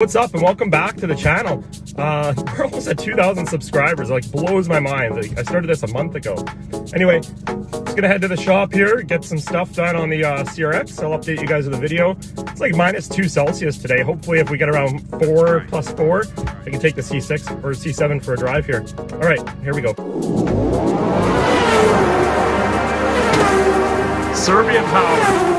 What's up and welcome back to the channel. We're almost at 2,000 subscribers. Like, blows my mind. Like, I started this a month ago. Anyway, just gonna head to the shop here, get some stuff done on the CRX. I'll update you guys with a video. It's like -2 Celsius today. Hopefully if we get around 4 plus 4, I can take the C6 or C7 for a drive here. All right, here we go. Serbian power.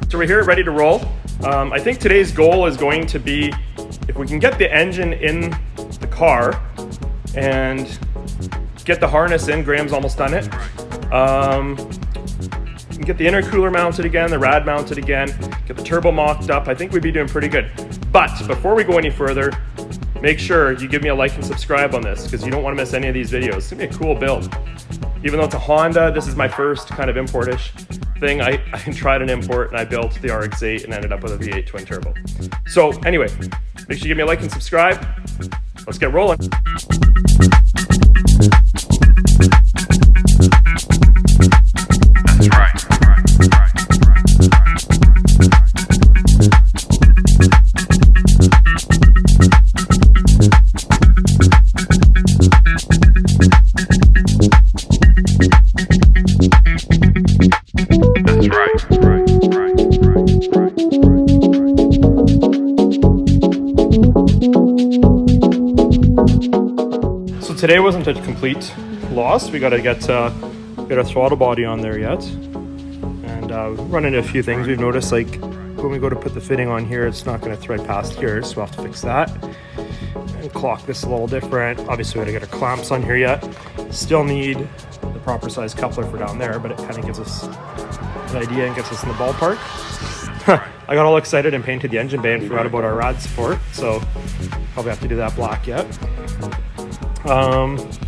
So we're here ready to roll. I think today's goal is going to be if we can get the engine in the car and get the harness in. Graham's almost done it. Get the intercooler mounted again, the rad mounted again, get the turbo mocked up. I think we'd be doing pretty good. But before we go any further, make sure you give me a like and subscribe on this because you don't want to miss any of these videos. It's gonna be a cool build. Even though it's a Honda, this is my first kind of importish thing. I tried an import and I built the RX-8 and ended up with a V8 twin turbo. So anyway, make sure you give me a like and subscribe. Let's get rolling. That's right. So today wasn't a complete loss. We got to get a throttle body on there yet, and run into a few things. We've noticed, like when we go to put the fitting on here, it's not going to thread past here, so we'll have to fix that and clock this a little different. Obviously, we got to get our clamps on here yet. Still need the proper size coupler for down there, but it kind of gives us an idea and gets us in the ballpark. I got all excited and painted the engine bay and forgot about our rad support, so probably have to do that black yet.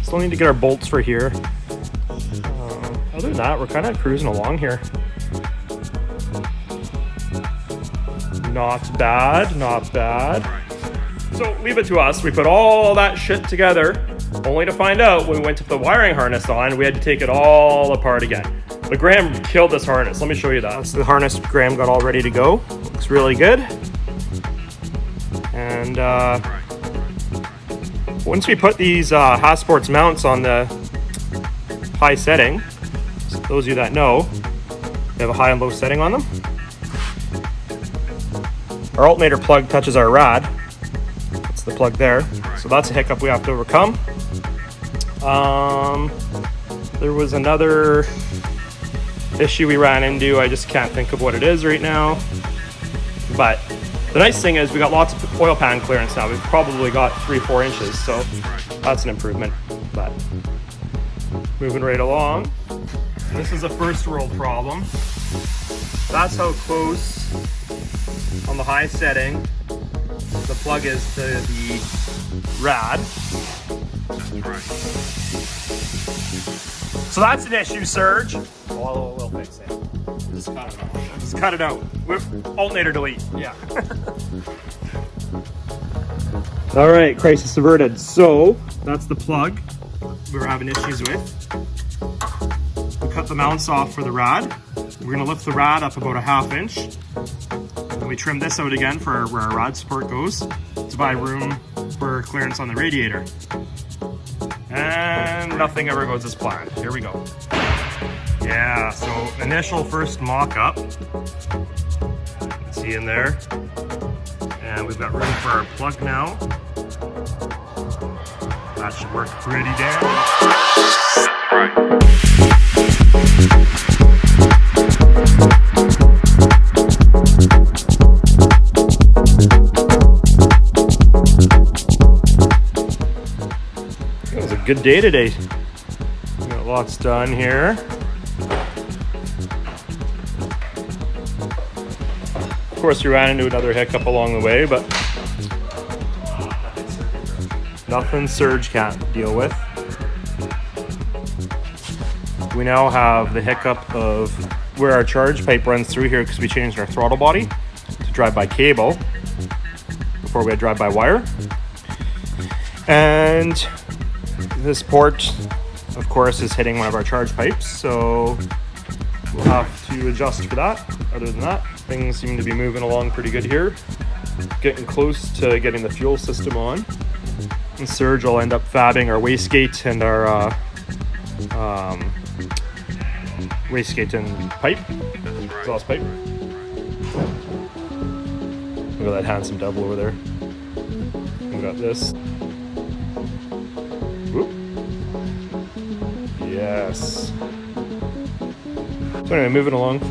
Still need to get our bolts for here. Other than that, we're kind of cruising along here. Not bad, not bad. So leave it to us. We put all that shit together, only to find out when we went to put the wiring harness on, we had to take it all apart again. But Graham killed this harness. Let me show you that. That's the harness Graham got all ready to go. Looks really good. And once we put these Hasports mounts on the high setting, so those of you that know, they have a high and low setting on them. Our alternator plug touches our rad. That's the plug there. So that's a hiccup we have to overcome. There was another issue we ran into. I just can't think of what it is right now. But the nice thing is we got lots of oil pan clearance now. We've probably got 3-4 inches, so that's an improvement. But moving right along. This is a first world problem. That's how close on the high setting the plug is to the rad. So that's an issue, Serge. We'll fix it. Just cut it out. Just cut it out. Alternator delete. Yeah. All right, crisis averted. So that's the plug we were having issues with. We cut the mounts off for the rad. We're gonna lift the rad up about a 1/2 inch. And we trim this out again for where our rad support goes to buy room for clearance on the radiator. And nothing ever goes as planned. Here we go. Yeah, so initial first mock-up. See in there. And we've got room for our plug now. That should work pretty damn It was a good day today. Got lots done here. Of course, we ran into another hiccup along the way, but nothing Serge can't deal with. We now have the hiccup of where our charge pipe runs through here because we changed our throttle body to drive-by cable before we had drive-by wire. And This port, of course, is hitting one of our charge pipes, so we'll have to adjust for that. Other than that, things seem to be moving along pretty good here. Getting close to getting the fuel system on. And Serge will end up fabbing our wastegate and our wastegate and pipe, exhaust pipe. Look at that handsome devil over there. We got this. Whoop. Yes. So anyway, moving along.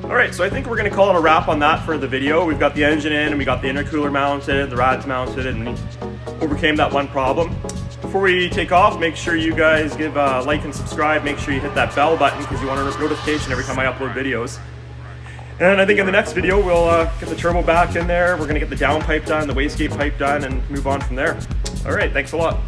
Alright, so I think we're going to call it a wrap on that for the video. We've got the engine in, and we got the intercooler mounted, the rads mounted, and we overcame that one problem. Before we take off, make sure you guys give a like and subscribe. Make sure you hit that bell button because you want a notification every time I upload videos. And I think in the next video, we'll get the turbo back in there. We're going to get the downpipe done, the wastegate pipe done, and move on from there. Alright, thanks a lot.